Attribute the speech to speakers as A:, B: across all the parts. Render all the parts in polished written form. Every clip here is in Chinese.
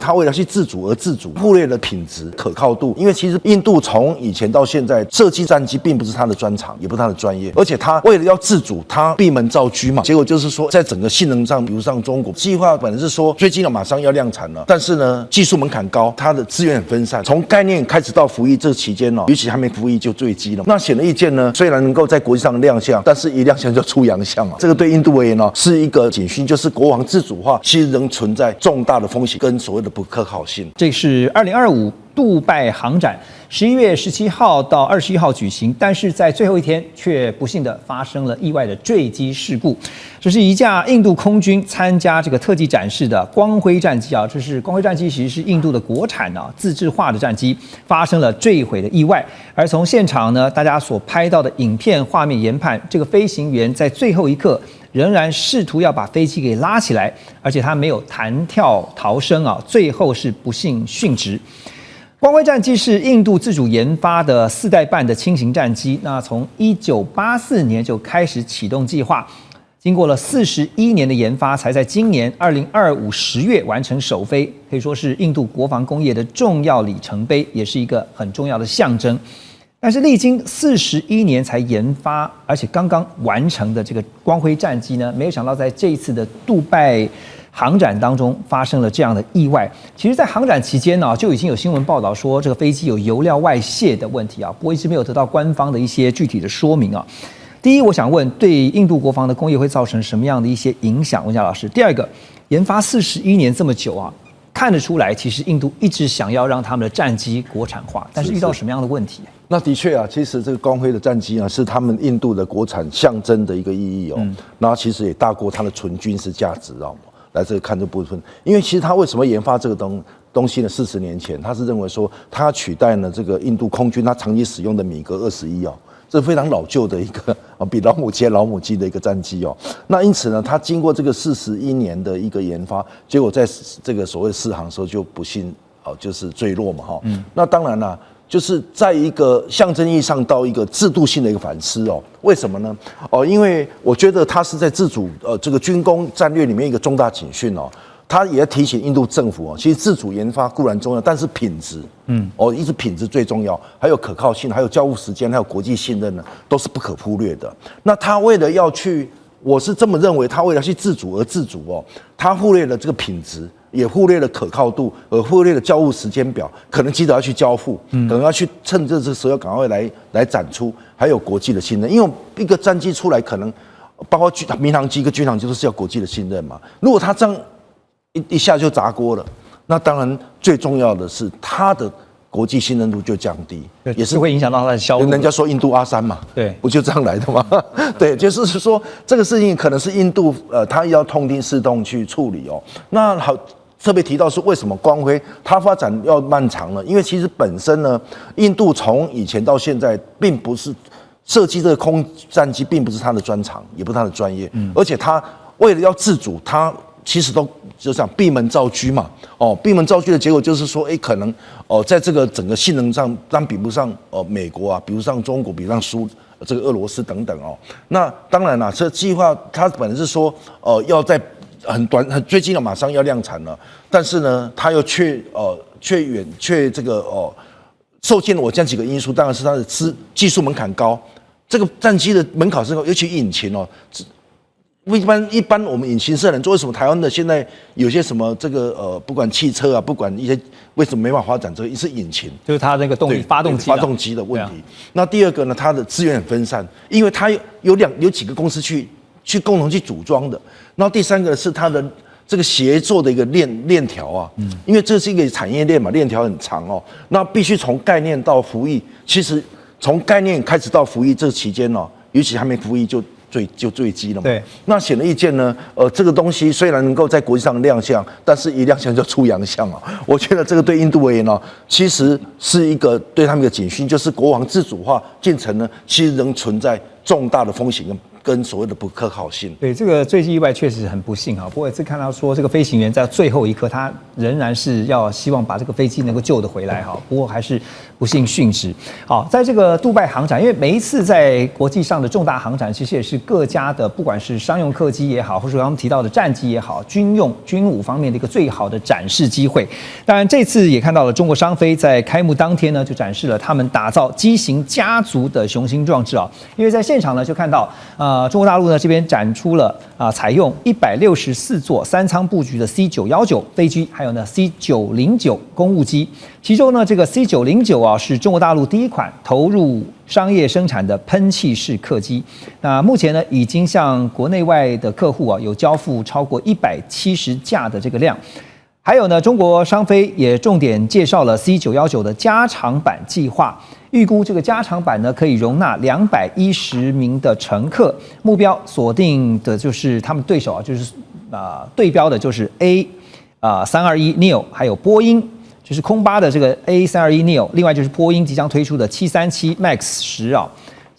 A: 它为了去自主而自主，忽略了品质、可靠度。因为其实印度从以前到现在，设计战机并不是它的专长，也不是它的专业，而且它为了要自主，它闭门造车嘛。结果就是说，在整个性能上，比如像中国计划本来是说最近马上要量产了，但是呢，技术门槛高，它的资源很分散，从概念开始到服役这期间尤其还没服役就坠机了。那显而易见呢，虽然能够在国际上亮相，但是一亮相就出洋相这个对印度而言是一个警讯，就是国防自主化其实仍存在重大的风险跟所谓的不可靠性。
B: 这是2025杜拜航展11月17号到21号举行，但是在最后一天却不幸的发生了意外的坠机事故。这是一架印度空军参加这个特技展示的光辉战机这是光辉战机，其实是印度的国产自制化的战机，发生了坠毁的意外。而从现场呢，大家所拍到的影片画面研判，这个飞行员在最后一刻仍然试图要把飞机给拉起来，而且他没有弹跳逃生最后是不幸殉职。光辉战机是印度自主研发的4代半的轻型战机，那从1984年就开始启动计划，经过了41年的研发，才在今年2025 10月完成首飞，可以说是印度国防工业的重要里程碑，也是一个很重要的象征。但是历经41年才研发，而且刚刚完成的这个光辉战机呢，没有想到在这一次的杜拜航展当中发生了这样的意外。其实，在航展期间就已经有新闻报道说这个飞机有油料外泄的问题不过一直没有得到官方的一些具体的说明第一，我想问，对印度国防的工业会造成什么样的一些影响？文佳老师。第二个，研发41年这么久看得出来，其实印度一直想要让他们的战机国产化，但是遇到什么样的问题？
A: 那的确其实这个光辉的战机是他们印度的国产象征的一个意义那其实也大过它的纯军事价值来这个看这部分。因为其实他为什么研发这个东西呢？40年前他是认为说，他要取代呢这个印度空军他长期使用的米格21这是非常老旧的一个比老母鸡的一个战机那因此呢，它经过这个41年的一个研发，结果在这个所谓试航的时候就不幸就是坠落嘛那当然啦，就是在一个象征意义上到一个制度性的一个反思为什么呢？因为我觉得它是在自主这个军工战略里面一个重大警讯他也要提醒印度政府其实自主研发固然重要，但是品质，一直品质最重要，还有可靠性，还有交付时间，还有国际信任呢，都是不可忽略的。那他为了要去，我是这么认为，他为了去自主而自主他忽略了这个品质，也忽略了可靠度，而忽略了交付时间表，可能记得要去交付，可能要去趁这时候赶快来展出，还有国际的信任，因为一个战机出来，可能包括民航机跟军航机都是要国际的信任嘛，如果他这样一下就砸锅了，那当然最重要的是它的国际信任度就降低，
B: 也是会影响到它的销路。
A: 人家说印度阿三嘛，
B: 对，
A: 不就这样来的吗？对，就是说这个事情可能是印度它要痛定思痛去处理那好，特别提到是为什么光辉它发展要漫长呢？因为其实本身呢，印度从以前到现在并不是设计这个空战机，并不是它的专长，也不是它的专业，而且它为了要自主，它其实都就这样闭门造车嘛，闭门造车的结果就是说，可能在这个整个性能上，当比不上美国比不上中国，比不上这个俄罗斯等等那当然啦，这计划它本来是说要在最近马上要量产了，但是呢，它又却这个受限了我这样几个因素，当然是它的技术门槛高，这个战机的门槛是高，尤其引擎一般我们引擎是能做，为什么台湾的现在有些什么这个不管汽车不管一些为什么没办法发展这个是引擎，
B: 就是它那个动力发动机
A: 的问题。那第二个呢，它的资源很分散，因为它有几个公司去共同去组装的。然后第三个是它的这个协作的一个链条因为这是一个产业链嘛，链条很长那必须从概念到服役，其实从概念开始到服役这期间尤其还没服役就坠机了嘛。
B: 对，
A: 那显而易见呢，这个东西虽然能够在国际上亮相，但是一亮相就出洋相我觉得这个对印度而言其实是一个对他们的警讯，就是国防自主化进程呢，其实仍存在重大的风险跟跟所谓的不可靠性。
B: 对，这个坠机意外确实很不幸啊。不过也是看到说，这个飞行员在最后一刻，他仍然是要希望把这个飞机能够救得回来哈。不过还是不幸殉职。好，在这个杜拜航展，因为每一次在国际上的重大航展，其实也是各家的不管是商用客机也好，或者刚刚提到的战机也好，军武方面的一个最好的展示机会。当然，这次也看到了中国商飞在开幕当天呢，就展示了他们打造机型家族的雄心壮志啊。因为在现场呢，就看到中国大陆呢这边展出了采用164座3舱布局的 C919 飞机，还有呢 C909 公务机。其中呢，这个 C909啊是中国大陆第一款投入商业生产的喷气式客机。那目前呢，已经向国内外的客户有交付超过170架的这个量。还有呢，中国商飞也重点介绍了 C919的加长版计划，预估这个加长版呢可以容纳210名的乘客，目标锁定的就是他们对手就是对标的就是 A321neo， 还有波音，就是空巴的这个 A321neo， 另外就是波音即将推出的737 MAX 10啊。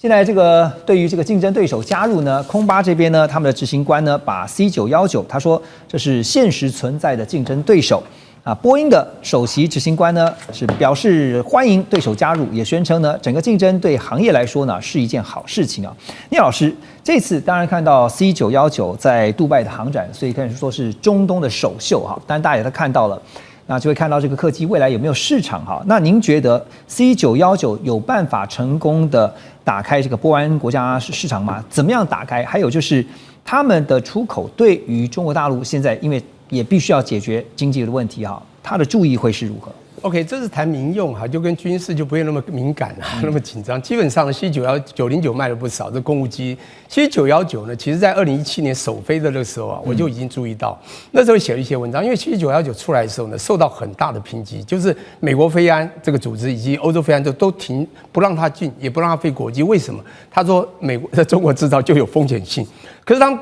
B: 现在这个对于这个竞争对手加入呢，空巴这边呢，他们的执行官呢把 C919， 他说这是现实存在的竞争对手啊。波音的首席执行官呢是表示欢迎对手加入，也宣称呢整个竞争对行业来说呢是一件好事情啊。聂老师，这次当然看到 C919 在杜拜的航展，所以可以说是中东的首秀哈，当然大家也都看到了。那就会看到这个客机未来有没有市场哈？那您觉得 C919 有办法成功的打开这个波湾国家市场吗？怎么样打开？还有就是他们的出口对于中国大陆现在因为也必须要解决经济的问题哈，它的注意会是如何？
C: OK， 这是谈民用哈，就跟军事就不会那么敏感啊，那么紧张。基本上 C909卖了不少，这公务机。C919呢，其实在2017年首飞的那个时候啊，我就已经注意到，那时候写了一些文章。因为C919出来的时候呢，受到很大的抨击，就是美国飞安这个组织以及欧洲飞安都停不让它进，也不让它飞国际。为什么？他说美国在中国制造就有风险性。可是他们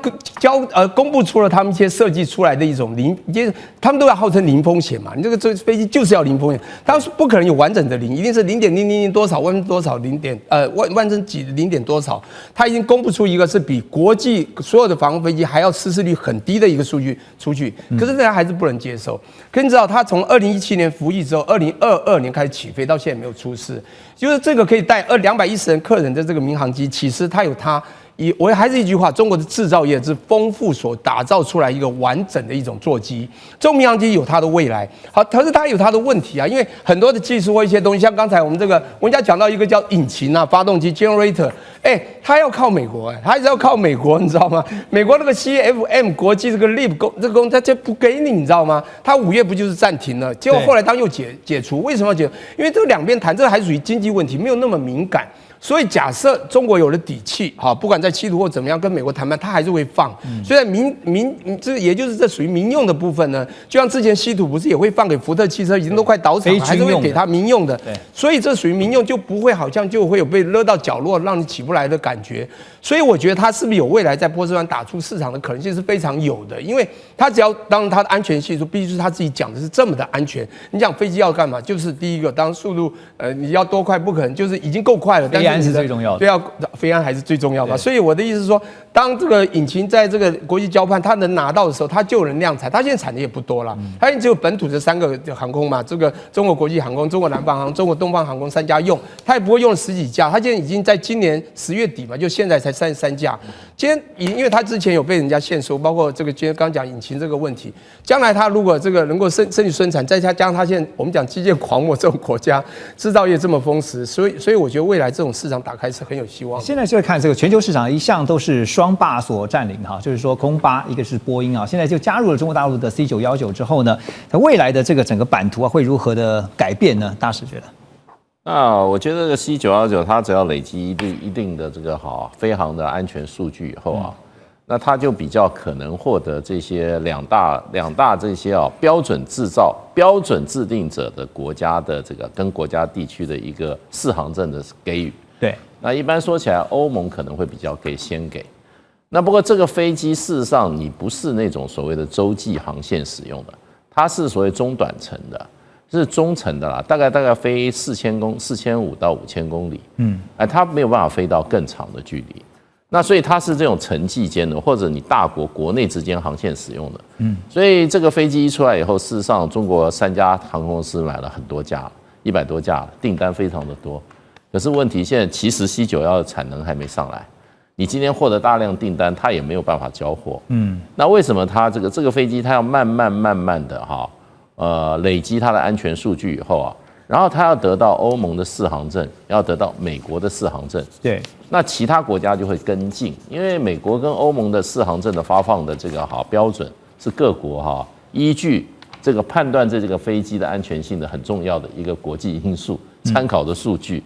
C: 公布出了他们一些设计出来的一种他们都要号称零风险嘛，你这个飞机就是要零风险，它不可能有完整的零，一定是0.000多少万多少万分几0点多少，它已经公布出一个是比国际所有的防空飞机还要失事率很低的一个数据出去，可是大家还是不能接受。可你知道，它从2017年服役之后，2022年开始起飞，到现在没有出事，就是这个可以带210人客人的这个民航机，其实它有它。我还是一句话，中国的制造业是丰富所打造出来一个完整的一种座机。这种民航机有它的未来，好，可是它有它的问题啊，因为很多的技术或一些东西，像刚才我们家讲到一个叫引擎啊、发动机 generator， 它要靠美国，它还是要靠美国，你知道吗？美国那个 CFM 国际这个 LEAP 这个工，它就不给你知道吗？它5月不就是暂停了？结果后来又解除，为什么要解除？因为这两边谈，这个还属于经济问题，没有那么敏感。所以假设中国有了底气，好，不管在企图或怎么样跟美国谈判，它还是会放。所以在这也就是这属于民用的部分呢，就像之前稀土不是也会放给福特汽车，已经都快倒厂了，还是会给它民用的。所以这属于民用，就不会好像就会有被勒到角落，让你起不来的感觉。所以我觉得它是不是有未来在波斯湾打出市场的可能性是非常有的，因为它只要当然它的安全系数必须是他自己讲的是这么的安全。你讲飞机要干嘛？就是第一个，当然速度你要多快不可能，就是已经够快了，但是飞安是最重要的，对啊，飞安还是最重要的。所以我的意思是说，当这个引擎在这个国际交换它能拿到的时候，它就有人量产。它现在产的也不多了，它只有本土这3个航空嘛，这个中国国际航空、中国南方航空、中国东方航空3家用，它也不会用了10几架。它现在已经在今年10月底嘛，就现在才33架。今天因为它之前有被人家限收，包括这个今天刚讲引擎这个问题，将来它如果这个能够生产，再加上它现在我们讲基建狂魔这种国家，制造业这么丰实，所以我觉得未来这种市场打开是很有希望的。
B: 现在就会看这个全球市场一向都是双霸所占领哈，就是说空巴一个是波音啊，现在就加入了中国大陆的 C919之后呢，它未来的这个整个版图会如何的改变呢？大使觉得？
D: 我觉得这个 C919它只要累积一定的这个飞航的安全数据以后啊，那它就比较可能获得这些两大这些标准制造、标准制定者的国家的这个跟国家地区的一个适航证的给予。
B: 对，
D: 那一般说起来，欧盟可能会比较先给。那不过这个飞机事实上你不是那种所谓的洲际航线使用的，它是所谓中短程的。是中程的啦，大概飞4500到5000公里，它没有办法飞到更长的距离，那所以它是这种城际间的，或者你大国国内之间航线使用的。所以这个飞机一出来以后，事实上中国3家航空公司买了很多架，100多架，订单非常的多。可是问题现在其实 C912的产能还没上来。你今天获得大量订单，它也没有办法交货。那为什么它这个飞机它要慢慢的累积它的安全数据以后啊，然后它要得到欧盟的4航证，要得到美国的4航证。
B: 对，
D: 那其他国家就会跟进，因为美国跟欧盟的4航证的发放的这个标准是各国依据这个判断这个飞机的安全性的很重要的一个国际因素参考的数据，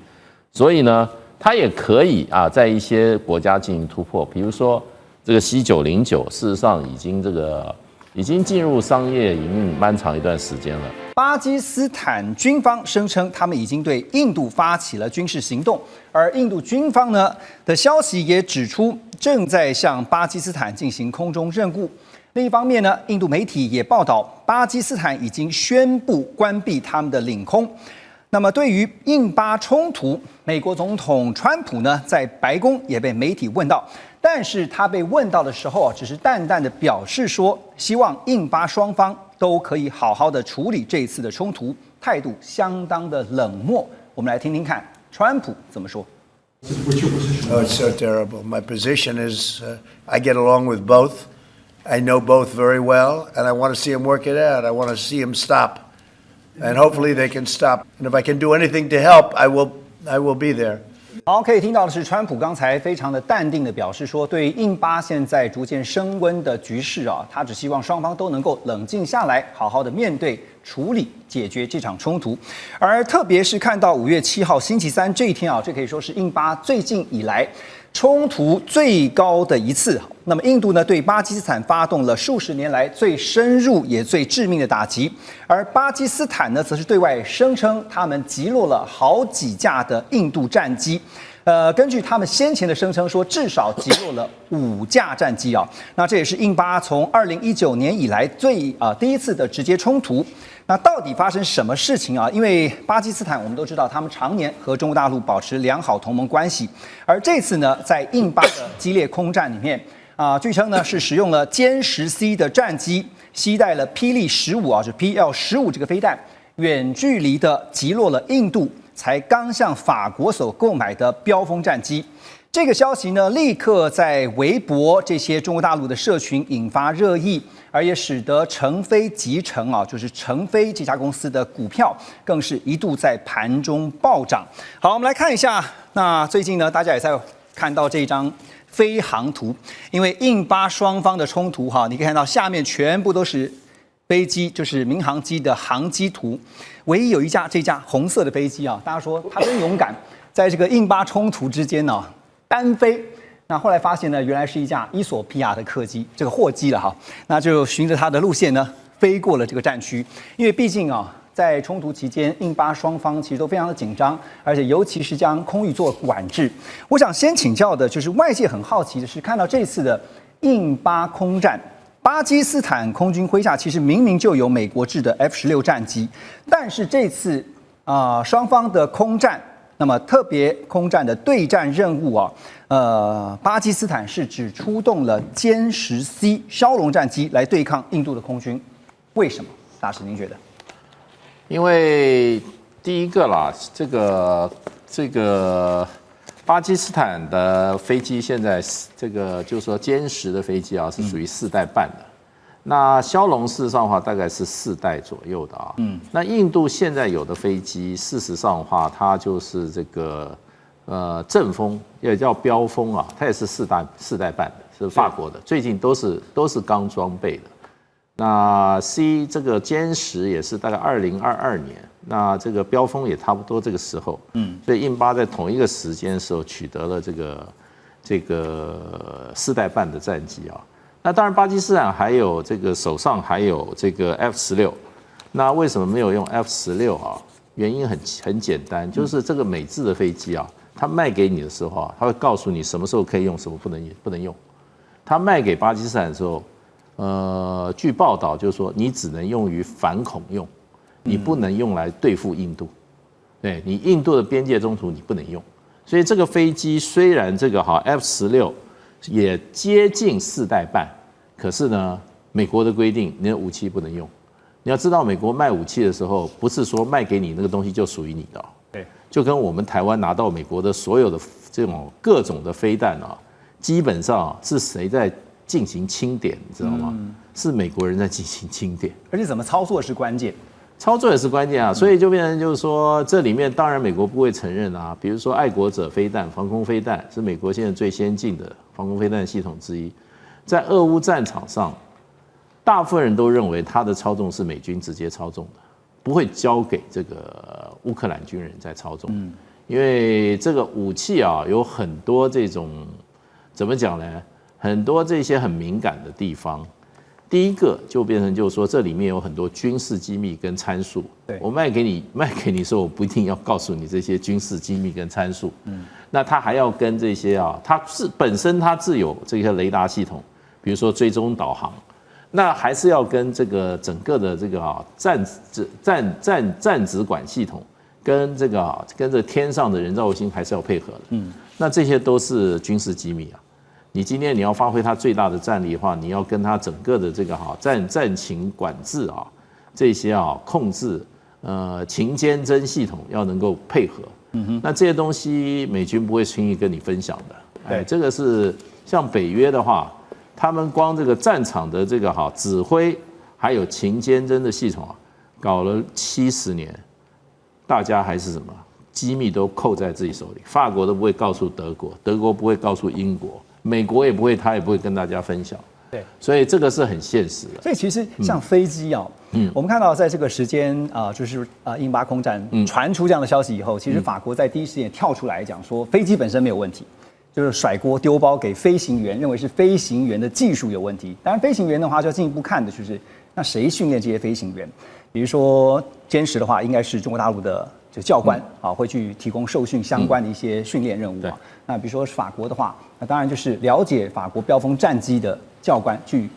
D: 所以呢。它也可以在一些国家进行突破，比如说这个 C909，事实上已经进入商业营运蛮长一段时间了。
B: 巴基斯坦军方声称，他们已经对印度发起了军事行动，而印度军方呢的消息也指出，正在向巴基斯坦进行空中任务。另一方面呢，印度媒体也报道，巴基斯坦已经宣布关闭他们的领空。那么，对于印巴冲突，美国总统川普呢，在白宫也被媒体问到，但是他被问到的时候只是淡淡的表示说，希望印巴双方都可以好好的处理这一次的冲突，态度相当的冷漠。我们来听听看川普怎么说。
E: Oh, it's so terrible. My position is I get along with both. I know both very well, and I want to see them work it out. I want to see them stop. And hopefully they can stop. And if I can do anything to help, I will be there.
B: 好，可以听到的是，川普刚才非常的淡定的表示说，对于印巴现在逐渐升温的局势他只希望双方都能够冷静下来，好好的面对、处理、解决这场冲突。而特别是看到5月7号星期三这一天这可以说是印巴最近以来冲突最高的一次。那么印度呢，对巴基斯坦发动了数十年来最深入也最致命的打击，而巴基斯坦呢，则是对外声称他们击落了好几架的印度战机。根据他们先前的声称说，至少击落了5架战机那这也是印巴从2019年以来第一次的直接冲突。那到底发生什么事情因为巴基斯坦我们都知道，他们常年和中国大陆保持良好同盟关系，而这次呢，在印巴的激烈空战里面据称呢是使用了歼10C 的战机，携带了霹雳15就 PL-15这个飞弹，远距离的击落了印度才刚向法国所购买的标风战机。这个消息呢，立刻在微博这些中国大陆的社群引发热议，而也使得成飞集成就是成飞这家公司的股票更是一度在盘中暴涨。好，我们来看一下，那最近呢，大家也在看到这张飞航图，因为印巴双方的冲突你可以看到下面全部都是飞机，就是民航机的航机图，唯一有这架红色的飞机大家说它真勇敢，在这个印巴冲突之间单飞。那后来发现呢，原来是一架伊索比亚的客机，这个货机了那就循着它的路线呢飞过了这个战区，因为毕竟在冲突期间，印巴双方其实都非常的紧张，而且尤其是将空域做管制。我想先请教的就是外界很好奇的是，看到这次的印巴空战，巴基斯坦空军麾下其实明明就有美国制的 F-16战机，但是这次双方的空战，那么特别空战的对战任务巴基斯坦是只出动了歼10C 枭龙战机来对抗印度的空军，为什么？大使您觉得？
D: 因为第一个啦，这个巴基斯坦的飞机现在这个就是说歼10的飞机是属于4代半的，那枭龙事实上的话大概是4代左右的那印度现在有的飞机，事实上的话它就是这个阵风也叫标风它也是4代半的，是法国的，最近都是刚装备的。那这个歼10也是大概2022年，那这个标风也差不多这个时候，所以印巴在同一个时间的时候取得了这个4代半的战机那当然巴基斯坦还有手上还有这个 F-16，那为什么没有用 F-16原因很简单，就是这个美制的飞机它卖给你的时候它会告诉你什么时候可以用，什么不能用。它卖给巴基斯坦的时候，据报道就是说，你只能用于反恐用，你不能用来对付印度。对，你印度的边界中途你不能用。所以这个飞机虽然这个F-16 也接近4代半，可是呢，美国的规定，你的武器不能用。你要知道，美国卖武器的时候，不是说卖给你那个东西就属于你的，
B: 对，
D: 就跟我们台湾拿到美国的所有的这种各种的飞弹啊，基本上是谁在进行清点，你知道吗？是美国人在进行清点，
B: 而且怎么操作是关键。
D: 操作也是关键啊，所以就变成就是说，这里面当然美国不会承认啊，比如说爱国者飞弹、防空飞弹是美国现在最先进的防空飞弹系统之一，在俄乌战场上，大部分人都认为它的操纵是美军直接操纵的，不会交给这个乌克兰军人在操纵，因为这个武器啊有很多这种怎么讲呢？很多这些很敏感的地方。第一个就变成就是说，这里面有很多军事机密跟参数。
B: 对，
D: 我卖给你的时候，我不一定要告诉你这些军事机密跟参数。那他还要跟这些啊，它本身它自有这些雷达系统，比如说追踪导航，那还是要跟这个整个的这个啊战指管系统跟这个天上的人造卫星还是要配合的。那这些都是军事机密啊。你今天你要发挥它最大的战力的话，你要跟它整个的这个战情管制啊，这些控制情监侦系统要能够配合。那这些东西美军不会轻易跟你分享的。
B: 对，
D: 这个是像北约的话，他们光这个战场的这个指挥还有情监侦的系统啊，搞了70年，大家还是什么机密都扣在自己手里。法国都不会告诉德国，德国不会告诉英国。美国也不会，他也不会跟大家分享。
B: 对，
D: 所以这个是很现实的。
B: 所以其实像飞机啊，我们看到在这个时间就是印巴空战传出这样的消息以后，其实法国在第一时间跳出来讲说，飞机本身没有问题，就是甩锅丢包给飞行员，认为是飞行员的技术有问题。当然，飞行员的话就要进一步看的就是，那谁训练这些飞行员？比如说歼10的话，应该是中国大陆的就教官会去提供受训相关的一些训练任务啊。那比如说法国的话，那当然就是了解法国标风战机的教官去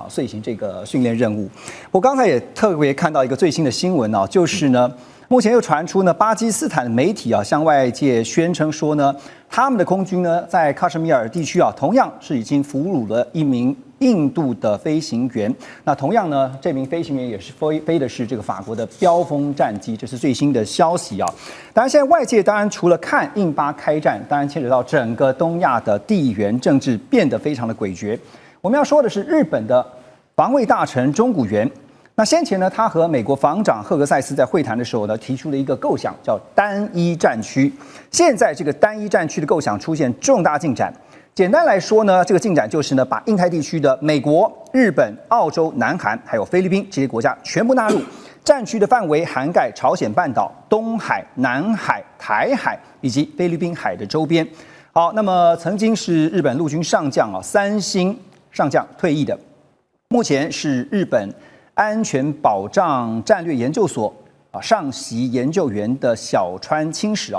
B: 遂行这个训练任务。我刚才也特别看到一个最新的新闻啊，就是呢，目前又传出呢，巴基斯坦的媒体向外界宣称说呢，他们的空军呢在喀什米尔地区同样是已经俘虏了一名印度的飞行员。那同样呢，这名飞行员也是飞的是这个法国的标风战机，这是最新的消息啊。当然，现在外界当然除了看印巴开战，当然牵扯到整个东亚的地缘政治变得非常的诡谲。我们要说的是日本的防卫大臣中谷元。那先前呢，他和美国防长赫格塞斯在会谈的时候呢，提出了一个构想，叫单一战区。现在这个单一战区的构想出现重大进展。简单来说呢，这个进展就是呢，把印太地区的美国、日本、澳洲、南韩还有菲律宾这些国家全部纳入战区的范围，涵盖朝鲜半岛、东海、南海、台海以及菲律宾海的周边。好，那么曾经是日本陆军上将3星上将退役的，目前是日本安全保障战略研究所上席研究员的小川清史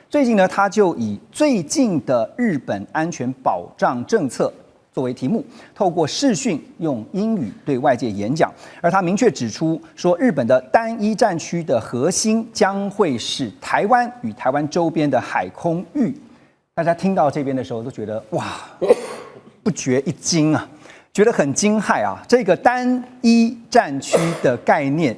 B: 最近呢，他就以最近的日本安全保障政策作为题目，透过视讯用英语对外界演讲。而他明确指出说，日本的单一战区的核心将会是台湾与台湾周边的海空域。大家听到这边的时候都觉得哇，不觉一惊啊，觉得很惊骇啊！这个单一战区的概念，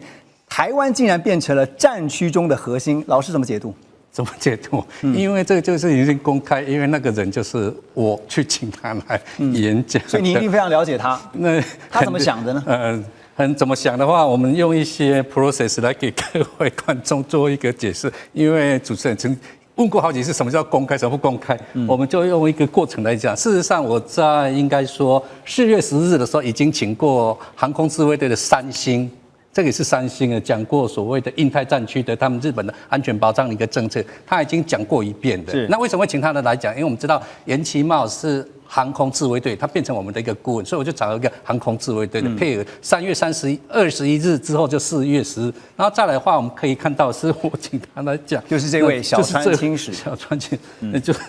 B: 台湾竟然变成了战区中的核心。老师怎么解读？
F: 怎么解读？因为这个就是已经公开，因为那个人就是我去请他来演讲，
B: 所以你一定非常了解他。
F: 那
B: 他怎么想的呢？
F: 怎么想的话，我们用一些 process 来给各位观众做一个解释。因为主持人曾问过好几次，什么叫公开，什么不公开？我们就用一个过程来讲。事实上，我在应该说4月10日的时候，已经请过航空自卫队的3星。这个也是3星讲过所谓的印太战区的他们日本的安全保障的一个政策，他已经讲过一遍的。那为什么会请他来讲？因为我们知道岩崎茂是航空自卫队，他变成我们的一个顾问，所以我就找了一个航空自卫队的配合。3月21日之后就4月10日，然后再来的话，我们可以看到是我请他来讲，
B: 就是这位小川清史，
F: 小川清，就是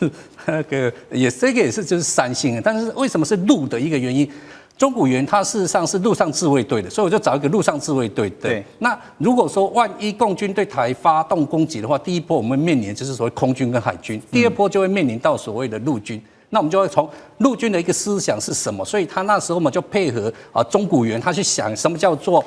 F: 那个这个也是就是3星，但是为什么是陆的一个原因？中谷元他事实上是陆上自卫队的，所以我就找一个陆上自卫队的。
B: 对，
F: 那如果说万一共军对台发动攻击的话，第一波我们面临的就是所谓空军跟海军，第二波就会面临到所谓的陆军。那我们就会从陆军的一个思想是什么，所以他那时候我们就配合中古元，他去想什么叫做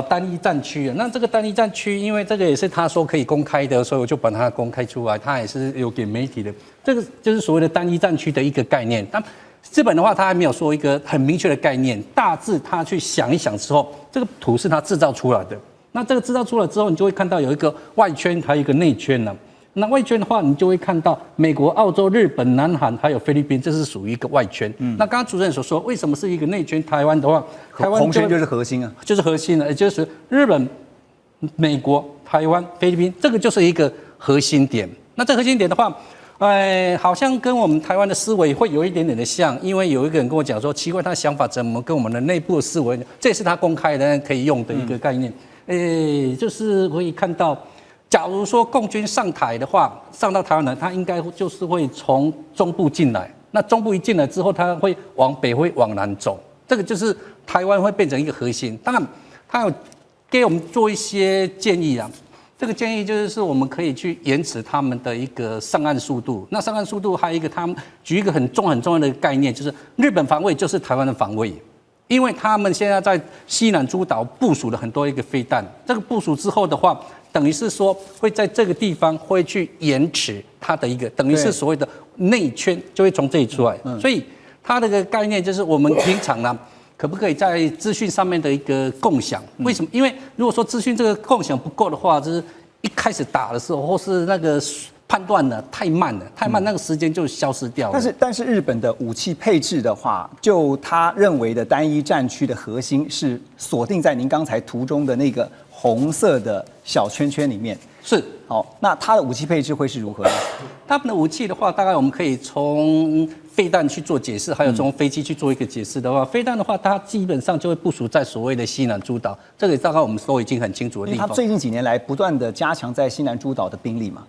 F: 单一战区。那这个单一战区，因为这个也是他说可以公开的，所以我就把它公开出来。他也是有给媒体的，这个就是所谓的单一战区的一个概念。但日本的话，他还没有说一个很明确的概念，大致他去想一想之后，这个图是他制造出来的。那这个制造出来之后，你就会看到有一个外圈，还有一个内圈呢。那外圈的话，你就会看到美国、澳洲、日本、南韩还有菲律宾，这是属于一个外圈。那刚刚主任所说，为什么是一个内圈？台湾的话，台湾
B: 红圈就是核心啊，
F: 就是核心了，也就是日本、美国、台湾、菲律宾，这个就是一个核心点。那这核心点的话，好像跟我们台湾的思维会有一点点的像，因为有一个人跟我讲说，奇怪，他的想法怎么跟我们的内部的思维，这也是他公开的可以用的一个概念。就是可以看到，假如说共军上台的话，上到台湾来，他应该就是会从中部进来。那中部一进来之后，他会往北，会往南走。这个就是台湾会变成一个核心。当然，他有给我们做一些建议啊。这个建议就是我们可以去延迟他们的一个上岸速度。那上岸速度还有一个，他们举一个很重要的概念，就是日本防卫就是台湾的防卫。因为他们现在在西南诸岛部署了很多一个飞弹，这个部署之后的话，等于是说会在这个地方会去延迟它的一个，等于是所谓的内圈就会从这里出来。所以它的个概念就是我们平常呢，可不可以在资讯上面的一个共享？为什么？因为如果说资讯这个共享不够的话，就是一开始打的时候或是那个判断呢太慢了，那个时间就消失掉了。
B: 但是日本的武器配置的话，就他认为的单一战区的核心是锁定在您刚才图中的那个红色的小圈圈里面。
F: 是，
B: 好，那它的武器配置会是如何呢？
F: 他们的武器的话，大概我们可以从飞弹去做解释，还有从飞机去做一个解释的话，飞弹的话，它基本上就会部署在所谓的西南诸岛，这个大概我们都已经很清楚的地方。
B: 因为它最近几年来不断的加强在西南诸岛的兵力嘛。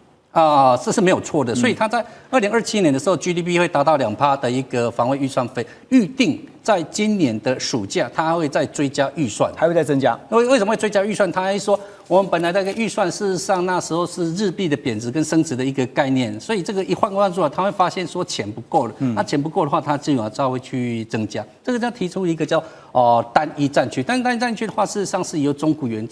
F: 这是没有错的，所以它在2027年的时候 ，GDP 会达到2%的一个防卫预算费，预定在今年的暑假，它会再追加预算，
B: 还会再增加。
F: 为什么会追加预算？他还说我们本来的一个预算，事实上那时候是日币的贬值跟升值的一个概念，所以这个一换算出来，他会发现说钱不够了。那钱不够的话，他就要稍微去增加。这个叫提出一个叫单一战区，但是单一战区的话，事实上是由中古元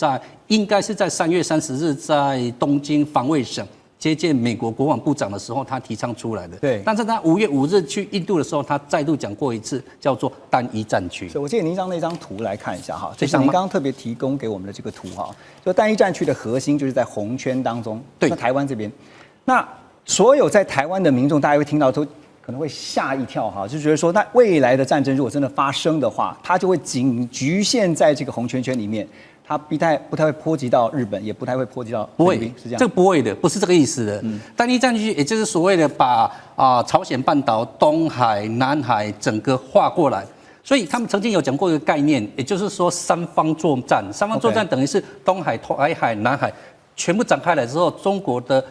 F: 应该是在3月30日在东京防卫省接见美国国防部长的时候，他提倡出来的。
B: 对，
F: 但是他5月5日去印度的时候，他再度讲过一次，叫做单一战区。
B: 所以我借您那张图来看一下哈，就是您刚刚特别提供给我们的这个图哈，就单一战区的核心就是在红圈当中，
F: 对，
B: 在台湾这边。那所有在台湾的民众，大家会听到都可能会吓一跳哈，就觉得说，那未来的战争如果真的发生的话，它就会仅局限在这个红圈圈里面。它不太会波及到日本，也不太会波及到菲律宾，是这样。
F: 这个不会的，不是这个意思的。单一战区也就是所谓的把朝鲜半岛、东海、南海整个划过来。所以他们曾经有讲过一个概念，也就是说三方作战。三方作战等于是东海、台海、南海全部展开来之后，中国的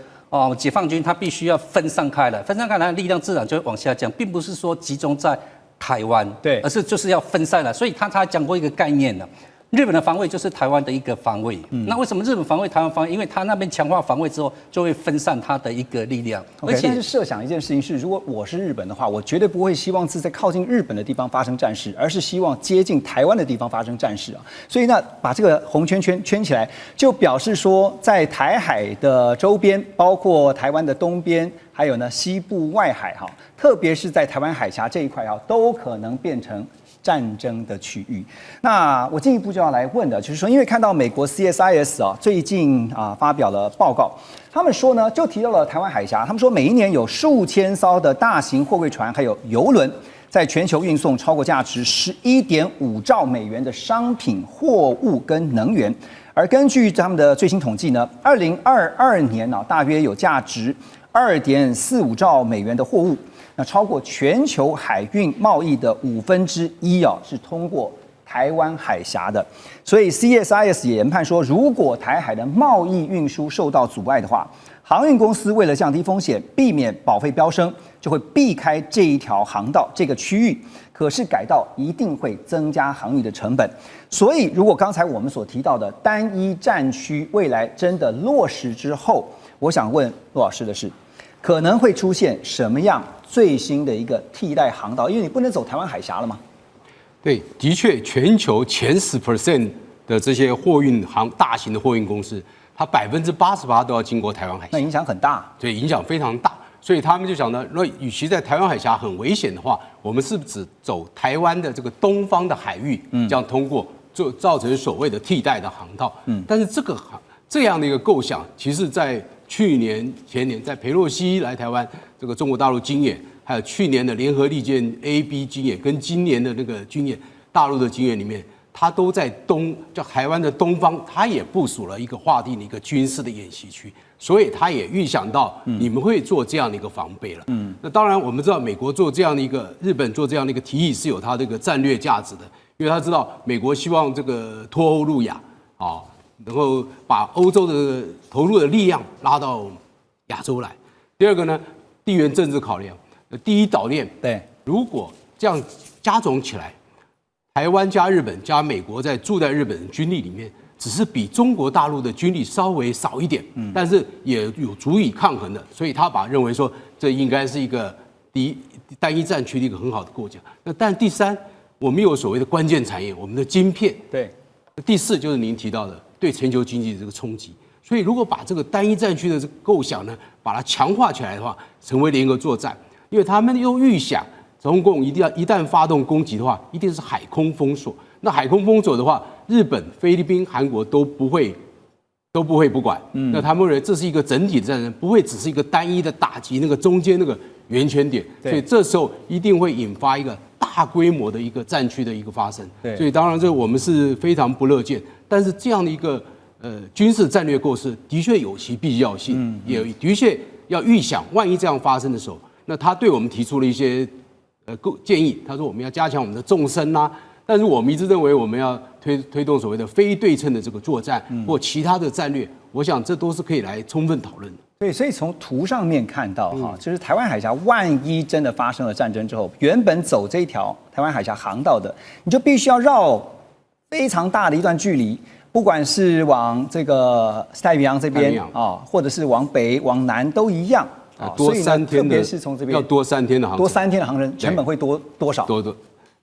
F: 解放军它必须要分散开来，分散开来力量自然就会往下降，并不是说集中在台湾，
B: 对，
F: 而是就是要分散了。所以他讲过一个概念呢。日本的防卫就是台湾的一个防卫。那为什么日本防卫台湾防卫？因为他那边强化防卫之后，就会分散他的一个力量。
B: 而且，但是设想一件事情是，如果我是日本的话，我绝对不会希望是在靠近日本的地方发生战事，而是希望接近台湾的地方发生战事啊。所以呢，把这个红圈圈起来，就表示说，在台海的周边，包括台湾的东边，还有呢西部外海哈，特别是在台湾海峡这一块啊，都可能变成战争的区域。那我进一步就要来问的，就是说，因为看到美国 CSIS 啊最近发表了报告，他们说呢，就提到了台湾海峡，他们说每一年有数千艘的大型货柜船还有邮轮，在全球运送超过价值11.5兆美元的商品、货物跟能源。而根据他们的最新统计呢，2022年大约有价值2.45兆美元的货物。那超过全球海运贸易的1/5是通过台湾海峡的，所以 CSIS 也研判说，如果台海的贸易运输受到阻碍的话，航运公司为了降低风险，避免保费飙升，就会避开这一条航道这个区域。可是改道一定会增加航运的成本，所以如果刚才我们所提到的单一战区未来真的落实之后，我想问陆老师的是，可能会出现什么样最新的一个替代航道？因为你不能走台湾海峡了嘛。
G: 对，的确，全球前10% 的这些大型的货运公司，它88%都要经过台湾海峡，
B: 那影响很大。
G: 对，影响非常大。所以他们就想呢，那与其在台湾海峡很危险的话，我们是不是只走台湾的这个东方的海域，这样通过，就造成所谓的替代的航道？但是这样的一个构想，其实在去年、前年，在裴洛西来台湾这个中国大陆军演，还有去年的联合利剑 A、B 军演，跟今年的那个军演，大陆的军演里面，它都在台湾的东方，它也部署了一个划定的一个军事的演习区。所以他也预想到你们会做这样的一个防备了。那当然我们知道美国做这样的一个，日本做这样的一个提议是有它这个战略价值的，因为他知道美国希望这个脱欧入亚啊，能够把欧洲的投入的力量拉到亚洲来。第二个呢，地缘政治考量，第一岛链，
B: 对，
G: 如果这样加总起来，台湾加日本加美国住在日本的军力里面，只是比中国大陆的军力稍微少一点，但是也有足以抗衡的，所以他认为说这应该是一个单一战区的一个很好的构架。但第三，我们有所谓的关键产业，我们的晶片。
B: 对。
G: 第四就是您提到的对全球经济的这个冲击。所以如果把这个单一战区的这个构想呢，把它强化起来的话，成为联合作战，因为他们又预想中共一旦发动攻击的话，一定是海空封锁。那海空封锁的话，日本、菲律宾、韩国都不会不管。那他们认为这是一个整体的战争，不会只是一个单一的打击那个中间那个圆圈点。所以这时候一定会引发一个大规模的一个战区的一个发生。所以当然这我们是非常不乐见。但是这样的一个军事战略构思的确有其必要性，也的确要预想，万一这样发生的时候，那他对我们提出了一些建议。他说我们要加强我们的纵深啊。但是我们一直认为我们要推动所谓的非对称的这个作战或其他的战略，我想这都是可以来充分讨论的。
B: 对，所以从图上面看到哈，就是台湾海峡万一真的发生了战争之后，原本走这一条台湾海峡航道的，你就必须要绕非常大的一段距离，不管是往这个太平洋这边啊，或者是往北往南都一样啊。
G: 多3天的，
B: 特别是从这边
G: 要多3天的航程，
B: 多3天的航程，成本会多少？
G: 多。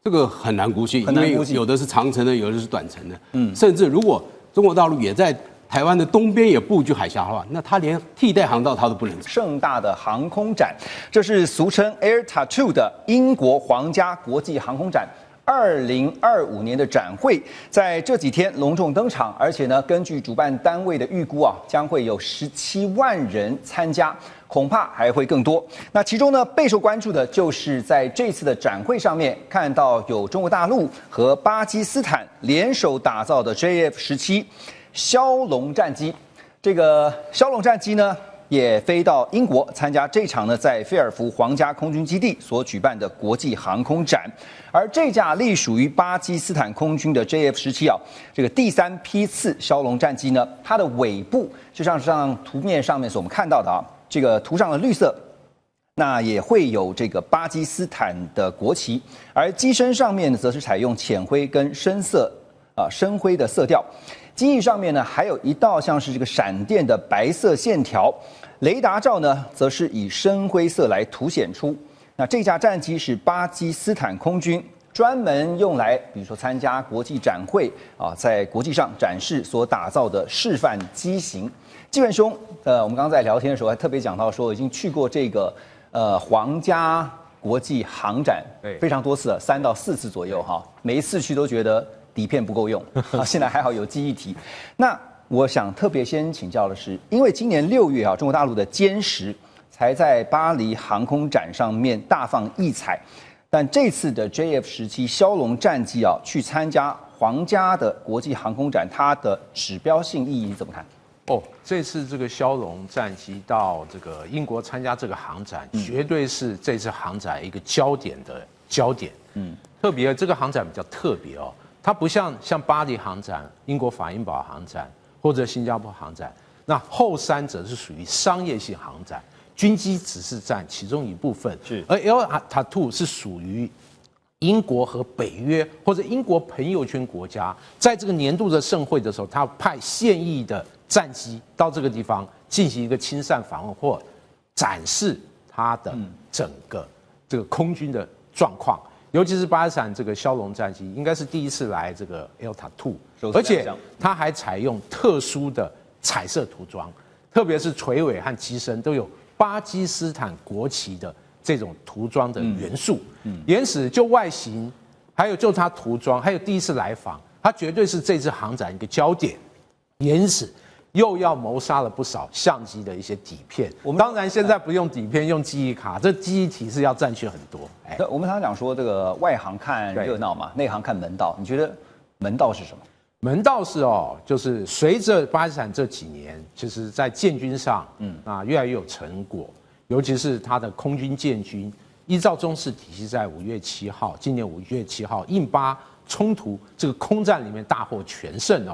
G: 这个很难估计，因为有的是长程的，有的是短程的。甚至如果中国大陆也在台湾的东边也布局海峡的话，那它连替代航道它都不能走。
B: 盛大的航空展，这是俗称 Air Tattoo 的英国皇家国际航空展。2025年的展会在这几天隆重登场，而且呢，根据主办单位的预估啊，将会有17万人参加，恐怕还会更多。那其中呢，备受关注的就是在这次的展会上面看到有中国大陆和巴基斯坦联手打造的 JF-17枭龙战机。这个枭龙战机呢，也飞到英国参加这场呢在菲尔福皇家空军基地所举办的国际航空展。而这架隶属于巴基斯坦空军的 JF-17啊，这个第3批次枭龙战机呢，它的尾部就像图面上面所我们看到的啊，这个图上的绿色，那也会有这个巴基斯坦的国旗，而机身上面呢，则是采用浅灰跟深灰的色调。机翼上面呢，还有一道像是这个闪电的白色线条，雷达罩呢，则是以深灰色来凸显出。那这架战机是巴基斯坦空军专门用来，比如说参加国际展会啊，在国际上展示所打造的示范机型。纪文兄，我们刚刚在聊天的时候还特别讲到说，已经去过这个皇家国际航展非常多次了，3到4次左右哈，每一次去都觉得底片不够用啊，现在还好有记忆体。那我想特别先请教的是，因为今年6月啊，中国大陆的歼10才在巴黎航空展上面大放异彩，但这次的 JF-17枭龙战机啊，去参加皇家的国际航空展，它的指标性意义你怎么看？
H: 这次这个枭龙战机到这个英国参加这个航展，绝对是这次航展一个焦点。特别这个航展比较特别哦，它不像巴黎航展、英国法英堡航展或者新加坡航展，那后3者是属于商业性航展。军机只是占其中一部分，而 Air Tattoo 是属于英国和北约或者英国朋友圈国家，在这个年度的盛会的时候，他派现役的战机到这个地方进行一个亲善访问或展示它的整个这个空军的状况。尤其是巴基斯坦这个枭龙战机，应该是第一次来这个 Alta 2，而且它还采用特殊的彩色涂装，特别是垂尾和机身都有巴基斯坦国旗的这种涂装的元素。因此就外形，还有就它涂装，还有第一次来访，它绝对是这次航展一个焦点。因此又要谋杀了不少相机的一些底片。我们当然现在不用底片，用记忆卡，这记忆体是要占据很多。
B: 我们常常讲说，这个外行看热闹嘛，内行看门道。你觉得门道是什么？
H: 门道是就是随着巴基斯坦这几年，其实在建军上，越来越有成果，尤其是它的空军建军，依照中式体系，在今年5月7号，印巴冲突这个空战里面大获全胜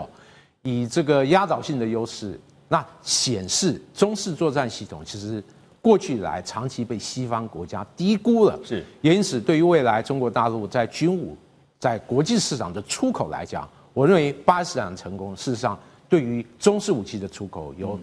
H: 以这个压倒性的优势，那显示中式作战系统其实过去以来长期被西方国家低估了，也因此对于未来中国大陆在军武在国际市场的出口来讲，我认为巴基斯坦成功，事实上对于中式武器的出口有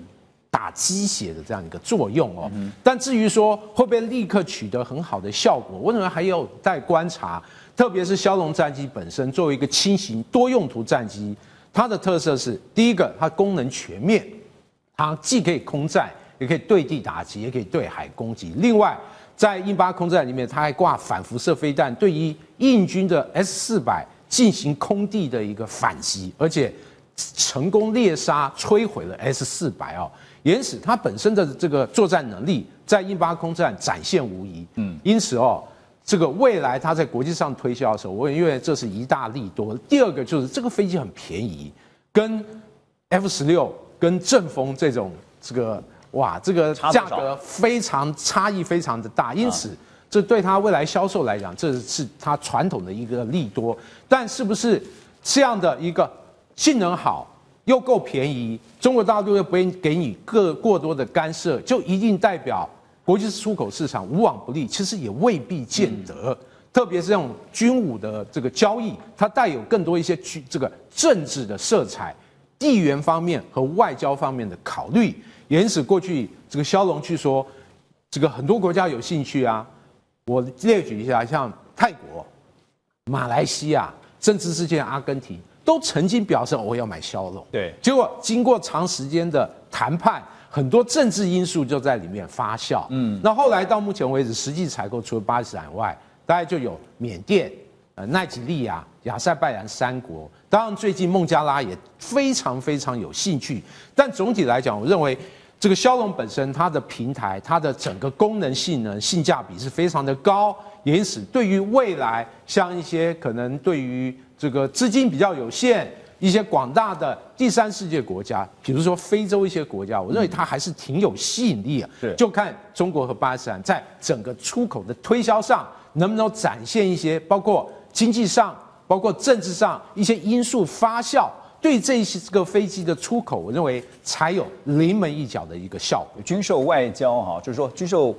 H: 打鸡血的这样一个作用但至于说会不会立刻取得很好的效果，我认为还有待观察。特别是枭龙战机本身作为一个轻型多用途战机，它的特色是第一个，它功能全面，它既可以空战，也可以对地打击，也可以对海攻击。另外，在印巴空战里面，它还挂反辐射飞弹，对于印军的 S-400进行空地的一个反击，而且成功猎杀摧毁了 S-400因此它本身的这个作战能力在印巴空战展现无疑。因此这个未来它在国际上推销的时候，我认为这是一大利多。第二个就是这个飞机很便宜，跟 F-16跟阵风这种这个价格差异非常的大，因此这对它未来销售来讲，这是它传统的一个利多。但是不是这样的一个性能好又够便宜，中国大陆又不会给你过多的干涉，就一定代表国际出口市场无往不利？其实也未必见得。特别是这种军武的这个交易，它带有更多一些这个政治的色彩、地缘方面和外交方面的考虑。因此，过去这个枭龙去说，这个很多国家有兴趣啊。我列举一下，像泰国、马来西亚，甚至之前阿根廷，都曾经表示我要买枭龙。
B: 对，
H: 结果经过长时间的谈判，很多政治因素就在里面发酵。那后来到目前为止，实际采购除了巴基斯坦外，大概就有缅甸、奈及利亚、亚塞拜然3国。当然，最近孟加拉也非常非常有兴趣。但总体来讲，我认为这个枭龙本身它的平台、它的整个功能性能、性价比是非常的高。因此，对于未来像一些可能对于这个资金比较有限、一些广大的第三世界国家，比如说非洲一些国家，我认为它还是挺有吸引力就看中国和巴基斯坦在整个出口的推销上能不能展现一些，包括经济上、包括政治上一些因素发酵，对这个飞机的出口，我认为才有临门一脚的一个效果。
B: 军售外交就是说军售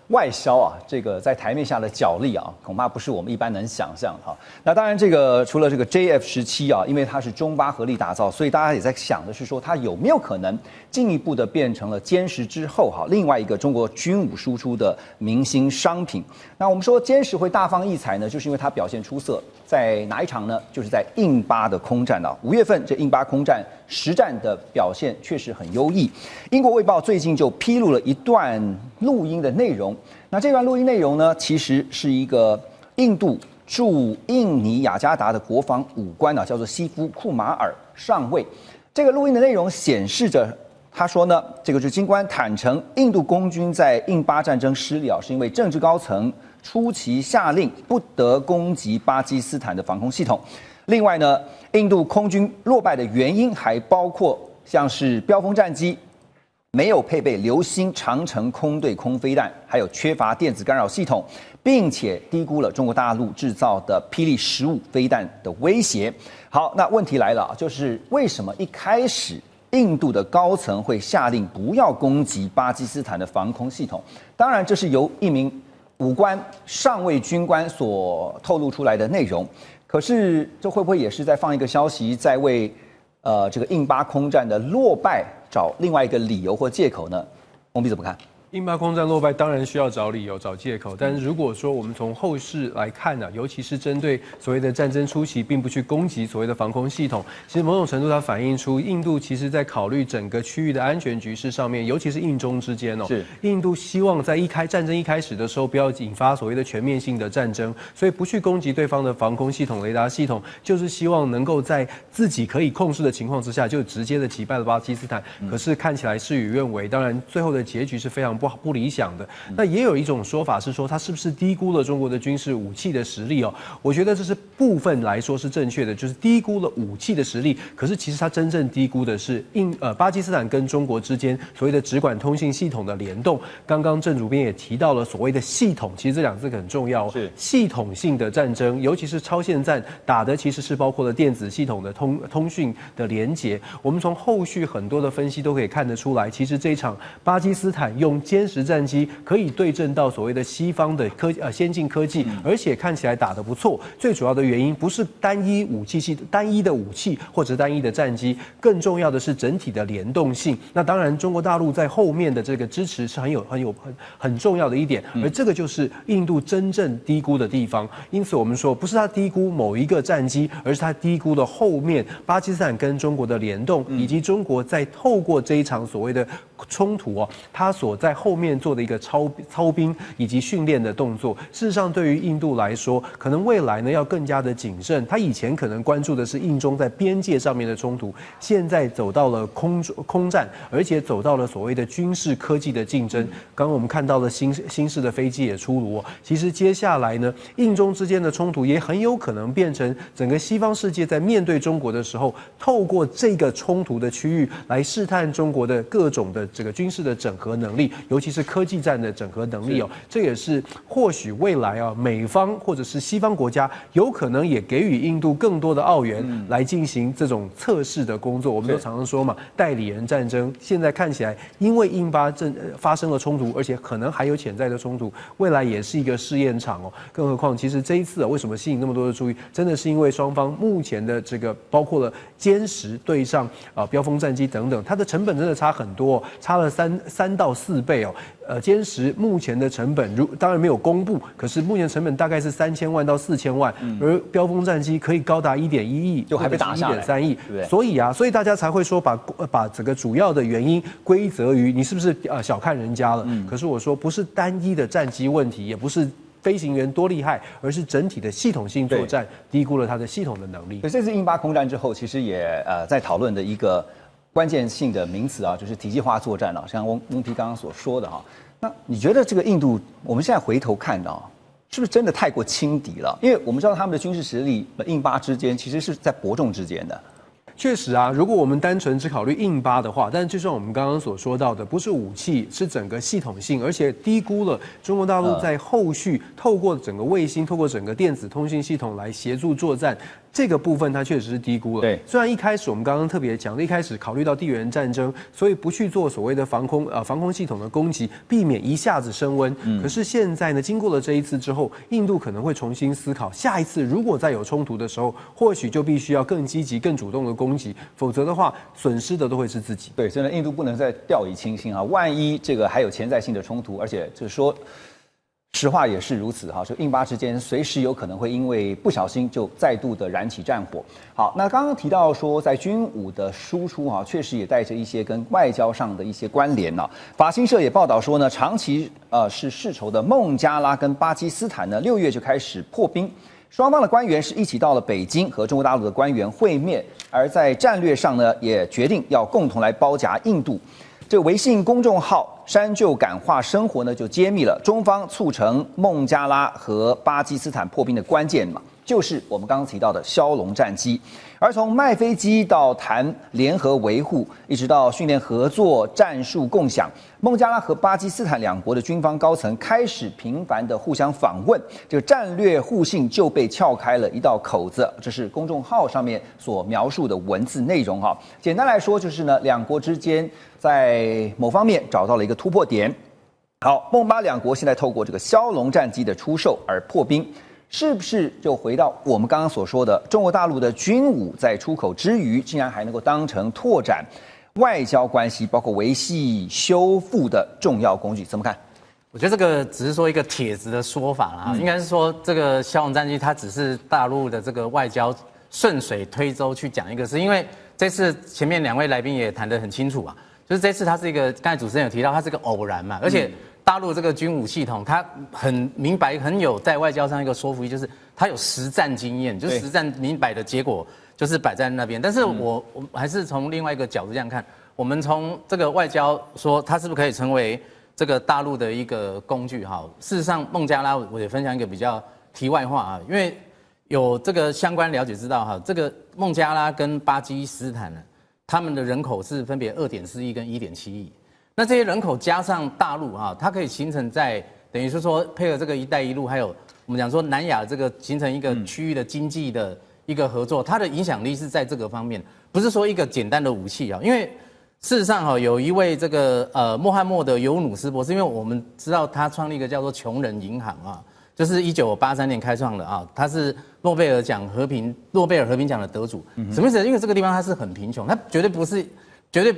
B: 外销这个在台面下的角力恐怕不是我们一般能想象那当然，这个除了这个 JF-17因为它是中巴合力打造，所以大家也在想的是说，它有没有可能进一步的变成了歼10之后另外一个中国军武输出的明星商品。那我们说歼10会大放异彩呢，就是因为它表现出色。在哪一场呢？就是在印巴的空战5月份，这印巴空战实战的表现确实很优异。英国卫报最近就披露了一段录音的内容。那这段录音内容呢，其实是一个印度驻印尼雅加达的国防武官叫做西夫库马尔上尉。这个录音的内容显示着，他说呢，这个是军官坦诚，印度空军在印巴战争失利是因为政治高层出奇下令不得攻击巴基斯坦的防空系统。另外呢，印度空军落败的原因还包括像是标风战机没有配备流星长城空对空飞弹，还有缺乏电子干扰系统，并且低估了中国大陆制造的霹雳15飞弹的威胁。好，那问题来了，就是为什么一开始印度的高层会下令不要攻击巴基斯坦的防空系统？当然，这是由一名武官上尉军官所透露出来的内容。可是，这会不会也是在放一个消息，在为这个印巴空战的落败找另外一个理由或借口呢？洪比怎么看？
I: 印巴空战落败，当然需要找理由、找借口。但是如果说我们从后世来看呢，尤其是针对所谓的战争初期，并不去攻击所谓的防空系统，其实某种程度它反映出印度其实在考虑整个区域的安全局势上面，尤其是印中之间
B: 是
I: 印度希望在战争一开始的时候，不要引发所谓的全面性的战争，所以不去攻击对方的防空系统、雷达系统，就是希望能够在自己可以控制的情况之下，就直接的击败了巴基斯坦。可是看起来事与愿违，当然最后的结局是非常不理想的。那也有一种说法是说，他是不是低估了中国的军事武器的实力哦？我觉得这是部分来说是正确的，就是低估了武器的实力。可是其实他真正低估的是巴基斯坦跟中国之间所谓的直管通信系统的联动。刚刚郑主编也提到了所谓的系统，其实这两个字很重要。是系统性的战争，尤其是超限战打的其实是包括了电子系统的通讯的连结。我们从后续很多的分析都可以看得出来，其实这一场巴基斯坦用歼十战机可以对阵到所谓的西方的先进科技，而且看起来打得不错。最主要的原因不是单一的武器或者单一的战机，更重要的是整体的联动性。那当然，中国大陆在后面的这个支持是很重要的一点，而这个就是印度真正低估的地方。因此，我们说不是他低估某一个战机，而是他低估了后面巴基斯坦跟中国的联动，以及中国在透过这一场所谓的冲突哦，他所在后面做的一个操兵以及训练的动作。事实上，对于印度来说，可能未来呢要更加的谨慎。他以前可能关注的是印中在边界上面的冲突，现在走到了空战，而且走到了所谓的军事科技的竞争。刚刚我们看到了新式的飞机也出炉哦。其实接下来呢，印中之间的冲突也很有可能变成整个西方世界在面对中国的时候，透过这个冲突的区域来试探中国的各种的这个军事的整合能力，尤其是科技战的整合能力哦。这也是或许未来啊，美方或者是西方国家有可能也给予印度更多的澳元来进行这种测试的工作。我们都常常说嘛，代理人战争。现在看起来，因为印巴发生了冲突，而且可能还有潜在的冲突，未来也是一个试验场哦。更何况，其实这一次为什么吸引那么多的注意，真的是因为双方目前的这个包括了歼十对上标风战机等等，它的成本真的差很多哦，差了3到4倍哦。歼十目前的成本当然没有公布，可是目前成本大概是3000万到4000万，而标风战机可以高达1.1亿，
B: 就还被打下来
I: 1.3亿，
B: 对，
I: 所以大家才会说把整个主要的原因归责于你是不是小看人家了？可是我说不是单一的战机问题，也不是飞行员多厉害，而是整体的系统性作战低估了它的系统的能力。
B: 所以这次印巴空战之后，其实也在讨论的一个关键性的名词啊，就是体系化作战了。像翁皮刚刚所说的哈，那你觉得这个印度，我们现在回头看到，是不是真的太过轻敌了？因为我们知道他们的军事实力，印巴之间其实是在伯仲之间的。
I: 确实啊，如果我们单纯只考虑印巴的话，但就像我们刚刚所说到的，不是武器，是整个系统性，而且低估了中国大陆在后续透过整个卫星、透过整个电子通信系统来协助作战。这个部分它确实是低估了。
B: 对，
I: 虽然一开始我们刚刚特别讲，一开始考虑到地缘战争，所以不去做所谓的防空系统的攻击，避免一下子升温。可是现在呢，经过了这一次之后，印度可能会重新思考，下一次如果再有冲突的时候，或许就必须要更积极、更主动的攻击，否则的话，损失的都会是自己。
B: 对，真的，印度不能再掉以轻心啊！万一这个还有潜在性的冲突，而且就是说。实话也是如此哈，就印巴之间随时有可能会因为不小心就再度的燃起战火。好，那刚刚提到说在军武的输出哈，确实也带着一些跟外交上的一些关联呢。法新社也报道说呢，长期是世仇的孟加拉跟巴基斯坦呢，6月就开始破冰。双方的官员是一起到了北京和中国大陆的官员会面，而在战略上呢，也决定要共同来包夹印度。这微信公众号山就感化生活呢，就揭秘了中方促成孟加拉和巴基斯坦破冰的关键嘛，就是我们刚刚提到的枭龙战机。而从卖飞机到谈联合维护，一直到训练合作、战术共享，孟加拉和巴基斯坦两国的军方高层开始频繁的互相访问，这个战略互信就被撬开了一道口子。这是公众号上面所描述的文字内容哈。简单来说就是呢，两国之间在某方面找到了一个突破点。好，孟巴两国现在透过这个枭龙战机的出售而破冰。是不是就回到我们刚刚所说的，中国大陆的军武在出口之余，竟然还能够当成拓展外交关系，包括维系修复的重要工具，怎么看？
J: 我觉得这个只是说一个帖子的说法啦，应该是说这个骁龙战机它只是大陆的这个外交顺水推舟去讲一个事，因为这次前面2位来宾也谈得很清楚啊，就是这次它是一个刚才主持人有提到它是个偶然嘛，而且大陆这个军武系统它很明白很有在外交上一个说服力，就是它有实战经验，就是实战明摆的结果就是摆在那边。但是我还是从另外一个角度这样看，我们从这个外交说它是不是可以成为这个大陆的一个工具哈？事实上，孟加拉我也分享一个比较题外话啊，因为有这个相关了解知道哈，这个孟加拉跟巴基斯坦呢，他们的人口是分别2.4亿跟1.7亿。那这些人口加上大陆啊，它可以形成在等于是说配合这个“一带一路”，还有我们讲说南亚这个形成一个区域的经济的一个合作，它的影响力是在这个方面，不是说一个简单的武器啊，因为。事实上，有一位这个穆罕默德·尤努斯博士，因为我们知道他创立一个叫做穷人银行啊，就是1983年开创的啊，他是诺贝尔和平奖的得主。什么意思？因为这个地方它是很贫穷，它绝对不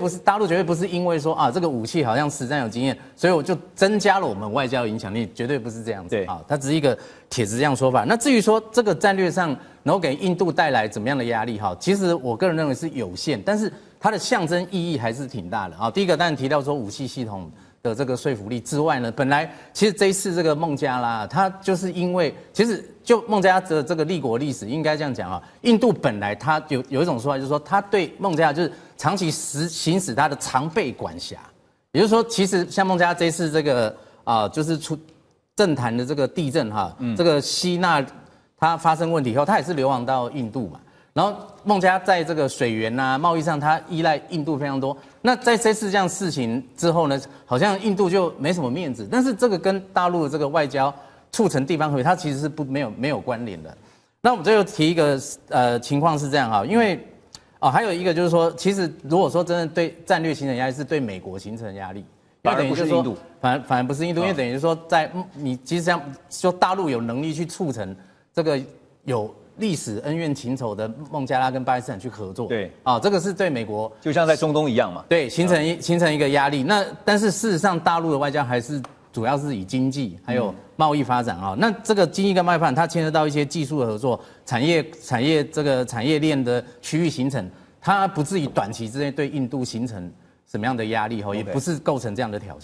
J: 是大陆绝对不是因为说啊这个武器好像实战有经验，所以我就增加了我们外交影响力，绝对不是这样子啊，它只是一个帖子这样说法。那至于说这个战略上能够给印度带来怎么样的压力哈，其实我个人认为是有限，但是它的象征意义还是挺大的啊。第一个当然提到说武器系统的这个说服力之外呢，本来其实这一次这个孟加拉，它就是因为其实就孟加拉的这个立国历史应该这样讲啊，印度本来它有一种说法，就是说它对孟加拉就是长期行使它的常备管辖，也就是说，其实像孟加拉这次这个就是出政坛的这个地震哈，这个希纳它发生问题以后，它也是流亡到印度嘛。然后孟加拉在这个水源啊、贸易上，它依赖印度非常多。那在这次这样事情之后呢，好像印度就没什么面子。但是这个跟大陆的这个外交促成地方和平，它其实是没有关联的。那我们最后提一个情况是这样哈，因为还有一个就是说，其实如果说真的对战略形成压力，是对美国形成压力，因为等于就是说反而不是印度，因为等于说在你其实像说大陆有能力去促成这个有历史恩怨情仇的孟加拉跟巴基斯坦去合作，
B: 对
J: 这个是对美国
B: 就像在中东一样嘛，
J: 对，形成一个压力。那但是事实上，大陆的外交还是主要是以经济还有贸易发展啊。那这个经济跟贸易发展，它牵涉到一些技术的合作、产业这个产业链的区域形成，它不至于短期之内对印度形成什么样的压力哈，也不是构成这样的挑衅。